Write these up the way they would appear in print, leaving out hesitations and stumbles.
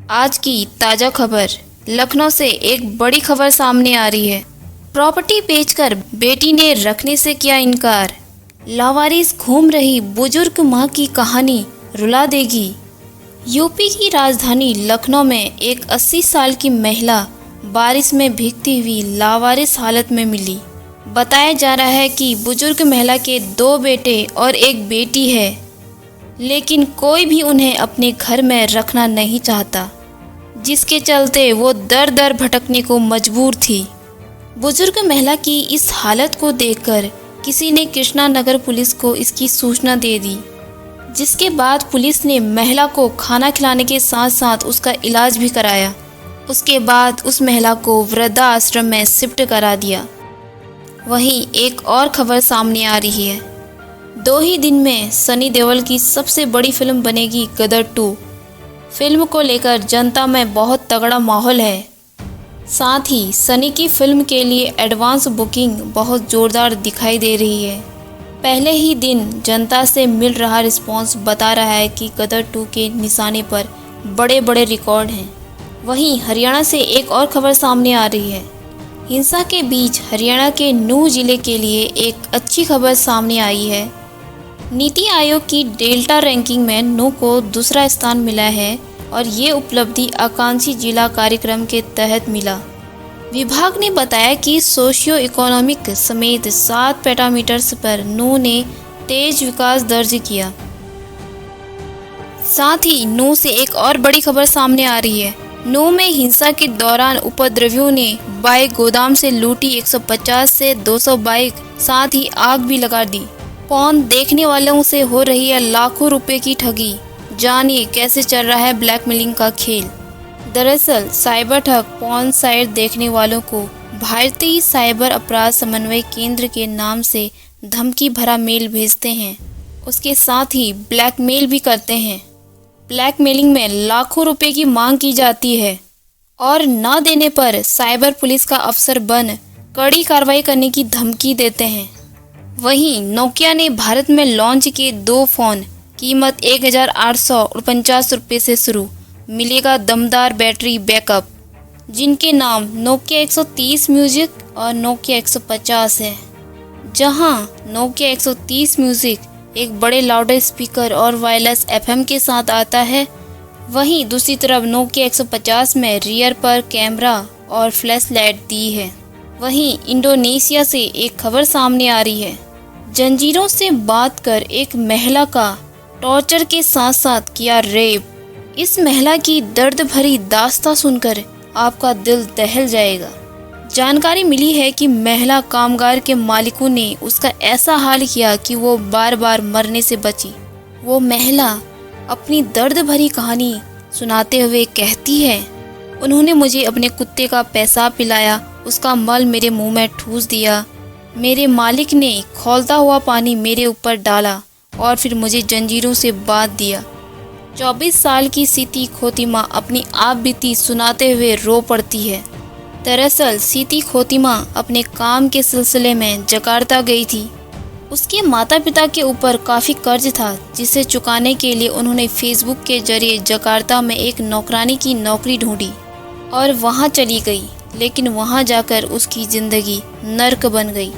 आज की ताज़ा खबर। लखनऊ से एक बड़ी खबर सामने आ रही है। प्रॉपर्टी बेचकर बेटी ने रखने से किया इनकार। लावारिस घूम रही बुजुर्ग मां की कहानी रुला देगी। यूपी की राजधानी लखनऊ में एक 80 साल की महिला बारिश में भीगती हुई लावारिस हालत में मिली। बताया जा रहा है कि बुजुर्ग महिला के 2 बेटे और एक बेटी है, लेकिन कोई भी उन्हें अपने घर में रखना नहीं चाहता, जिसके चलते वो दर दर भटकने को मजबूर थी। बुजुर्ग महिला की इस हालत को देखकर किसी ने कृष्णा नगर पुलिस को इसकी सूचना दे दी, जिसके बाद पुलिस ने महिला को खाना खिलाने के साथ साथ उसका इलाज भी कराया। उसके बाद उस महिला को वृद्धा आश्रम में शिफ्ट करा दिया। वहीं एक और खबर सामने आ रही है। 2 ही दिन में सनी देओल की सबसे बड़ी फिल्म बनेगी गदर 2। फिल्म को लेकर जनता में बहुत तगड़ा माहौल है। साथ ही सनी की फिल्म के लिए एडवांस बुकिंग बहुत ज़ोरदार दिखाई दे रही है। पहले ही दिन जनता से मिल रहा रिस्पांस बता रहा है कि गदर 2 के निशाने पर बड़े बड़े रिकॉर्ड हैं। वहीं हरियाणा से एक और खबर सामने आ रही है। हिंसा के बीच हरियाणा के नूंह जिले के लिए एक अच्छी खबर सामने आई है। नीति आयोग की डेल्टा रैंकिंग में नूंह को दूसरा स्थान मिला है और ये उपलब्धि आकांक्षी जिला कार्यक्रम के तहत मिला। विभाग ने बताया कि सोशियो इकोनॉमिक समेत 7 पैरामीटर्स पर नूंह ने तेज विकास दर्ज किया। साथ ही नूंह से एक और बड़ी खबर सामने आ रही है। नूंह में हिंसा के दौरान उपद्रवियों ने बाइक गोदाम से लूटी 150 से 200 बाइक, साथ ही आग भी लगा दी। पौन देखने वालों से हो रही है लाखों रुपए की ठगी। जानिए कैसे चल रहा है ब्लैकमेलिंग का खेल। दरअसल साइबर ठग पौन साइट देखने वालों को भारतीय साइबर अपराध समन्वय केंद्र के नाम से धमकी भरा मेल भेजते हैं। उसके साथ ही ब्लैकमेल भी करते हैं। ब्लैकमेलिंग में लाखों रुपए की मांग की जाती है और न देने पर साइबर पुलिस का अफसर बन कड़ी कार्रवाई करने की धमकी देते हैं। वहीं नोकिया ने भारत में लॉन्च किए 2 फ़ोन, कीमत 1849 रुपये से शुरू, मिलेगा दमदार बैटरी बैकअप, जिनके नाम नोकिया 130 म्यूजिक और नोकिया 150 है। जहां नोकिया 130 म्यूजिक एक बड़े लाउड स्पीकर और वायरलेस FM के साथ आता है, वहीं दूसरी तरफ नोकिया 150 में रियर पर कैमरा और फ्लैश लाइट दी है। वहीं इंडोनेशिया से एक खबर सामने आ रही है। जंजीरों से बात कर एक महिला का टॉर्चर के साथ साथ किया रेप। इस महिला की दर्द भरी दास्तां सुनकर आपका दिल दहल जाएगा। जानकारी मिली है कि महिला कामगार के मालिकों ने उसका ऐसा हाल किया कि वो बार बार मरने से बची। वो महिला अपनी दर्द भरी कहानी सुनाते हुए कहती है, उन्होंने मुझे अपने कुत्ते का पेशाब पिलाया, उसका मल मेरे मुंह में ठूस दिया, मेरे मालिक ने खौलता हुआ पानी मेरे ऊपर डाला और फिर मुझे जंजीरों से बांध दिया। 24 साल की सीती खोतिमा अपनी आप बीती सुनाते हुए रो पड़ती है। दरअसल सीती खोतिमा अपने काम के सिलसिले में जकार्ता गई थी। उसके माता पिता के ऊपर काफ़ी कर्ज था, जिसे चुकाने के लिए उन्होंने फेसबुक के जरिए जकार्ता में एक नौकरानी की नौकरी ढूंढी और वहां चली गई, लेकिन वहां जाकर उसकी ज़िंदगी नर्क बन गई।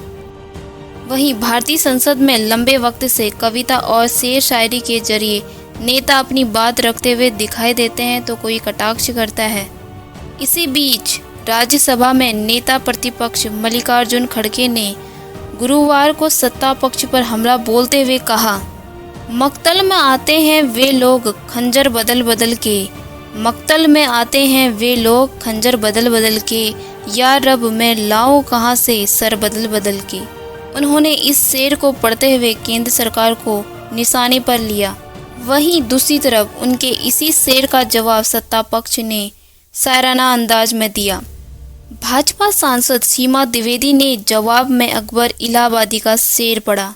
वहीं भारतीय संसद में लंबे वक्त से कविता और शेर शायरी के जरिए नेता अपनी बात रखते हुए दिखाई देते हैं तो कोई कटाक्ष करता है। इसी बीच राज्यसभा में नेता प्रतिपक्ष मल्लिकार्जुन खड़गे ने गुरुवार को सत्ता पक्ष पर हमला बोलते हुए कहा, मक्तल में आते हैं वे लोग खंजर बदल बदल के, मक्तल में आते हैं वे लोग खंजर बदल बदल के, या रब मैं लाऊं कहाँ से सर बदल बदल के। उन्होंने इस शेर को पढ़ते हुए केंद्र सरकार को निशाने पर लिया। वहीं दूसरी तरफ उनके इसी शेर का जवाब सत्ता पक्ष ने शायराना अंदाज में दिया। भाजपा सांसद सीमा द्विवेदी ने जवाब में अकबर इलाहाबादी का शेर पढ़ा।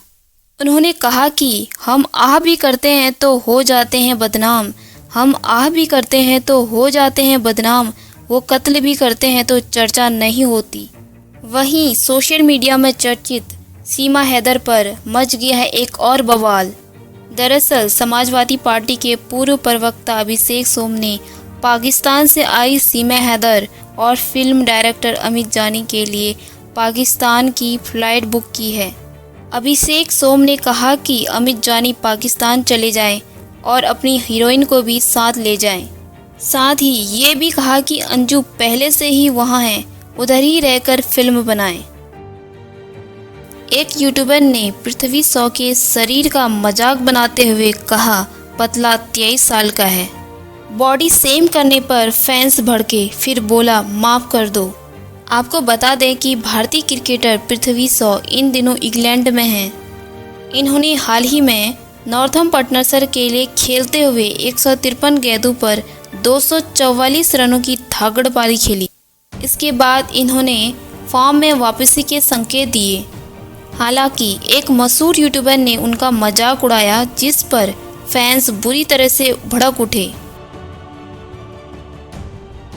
उन्होंने कहा कि हम आह भी करते हैं तो हो जाते हैं बदनाम, हम आह भी करते हैं तो हो जाते हैं बदनाम, वो कत्ल भी करते हैं तो चर्चा नहीं होती। वहीं सोशल मीडिया में चर्चित सीमा हैदर पर मच गया है एक और बवाल। दरअसल समाजवादी पार्टी के पूर्व प्रवक्ता अभिषेक सोम ने पाकिस्तान से आई सीमा हैदर और फिल्म डायरेक्टर अमित जानी के लिए पाकिस्तान की फ़्लाइट बुक की है। अभिषेक सोम ने कहा कि अमित जानी पाकिस्तान चले जाएं और अपनी हीरोइन को भी साथ ले जाएं। साथ ही ये भी कहा कि अंजू पहले से ही वहाँ हैं, उधर ही रहकर फिल्म बनाएं। एक यूट्यूबर ने पृथ्वी शॉ के शरीर का मजाक बनाते हुए कहा पतला 23 साल का है। बॉडी सेम करने पर फैंस भड़के, फिर बोला माफ़ कर दो। आपको बता दें कि भारतीय क्रिकेटर पृथ्वी शॉ इन दिनों इंग्लैंड में हैं। इन्होंने हाल ही में नॉर्थम्पटनशर के लिए खेलते हुए 153 गेंदों पर 244 रनों की धाकड़ पारी खेली। इसके बाद इन्होंने फॉर्म में वापसी के संकेत दिए। हालांकि एक मशहूर यूट्यूबर ने उनका मजाक उड़ाया, जिस पर फैंस बुरी तरह से भड़क उठे।